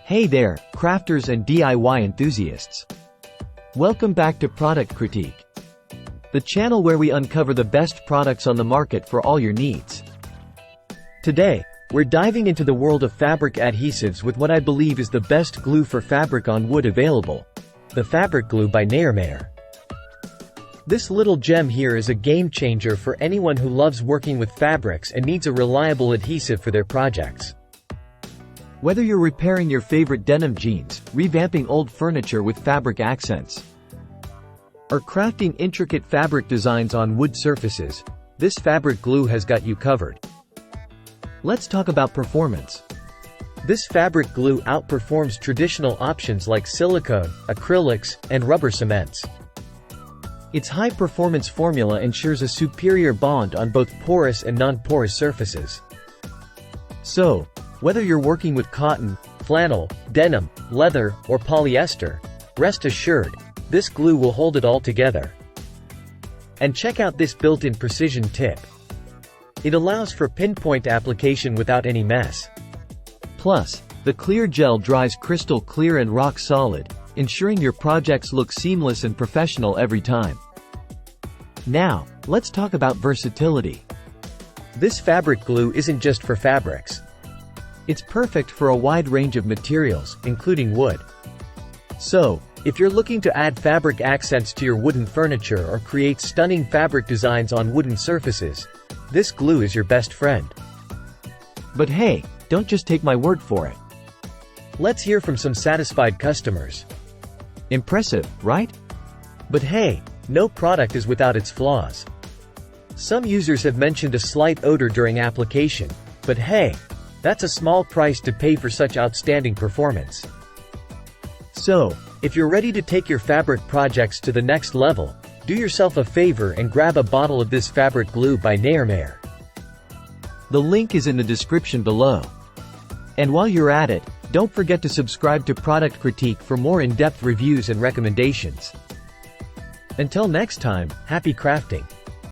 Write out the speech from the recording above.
Hey there, crafters and DIY enthusiasts. Welcome back to Product Critique, the channel where we uncover the best products on the market for all your needs. Today, we're diving into the world of fabric adhesives with what I believe is the best glue for fabric on wood available, the Fabric Glue by Nayrmaer. This little gem here is a game changer for anyone who loves working with fabrics and needs a reliable adhesive for their projects. Whether you're repairing your favorite denim jeans, revamping old furniture with fabric accents, or crafting intricate fabric designs on wood surfaces, this fabric glue has got you covered. Let's talk about performance. This fabric glue outperforms traditional options like silicone, acrylics, and rubber cements. Its high-performance formula ensures a superior bond on both porous and non-porous surfaces. So, whether you're working with cotton, flannel, denim, leather, or polyester, rest assured, this glue will hold it all together. And check out this built-in precision tip. It allows for pinpoint application without any mess. Plus, the clear gel dries crystal clear and rock solid, ensuring your projects look seamless and professional every time. Now, let's talk about versatility. This fabric glue isn't just for fabrics. It's perfect for a wide range of materials, including wood. So, if you're looking to add fabric accents to your wooden furniture or create stunning fabric designs on wooden surfaces, this glue is your best friend. But hey, don't just take my word for it. Let's hear from some satisfied customers. Impressive, right? But hey, no product is without its flaws. Some users have mentioned a slight odor during application, but hey, that's a small price to pay for such outstanding performance. So, if you're ready to take your fabric projects to the next level, do yourself a favor and grab a bottle of this fabric glue by Nayrmaer. The link is in the description below. And while you're at it, don't forget to subscribe to Product Critique for more in-depth reviews and recommendations. Until next time, happy crafting!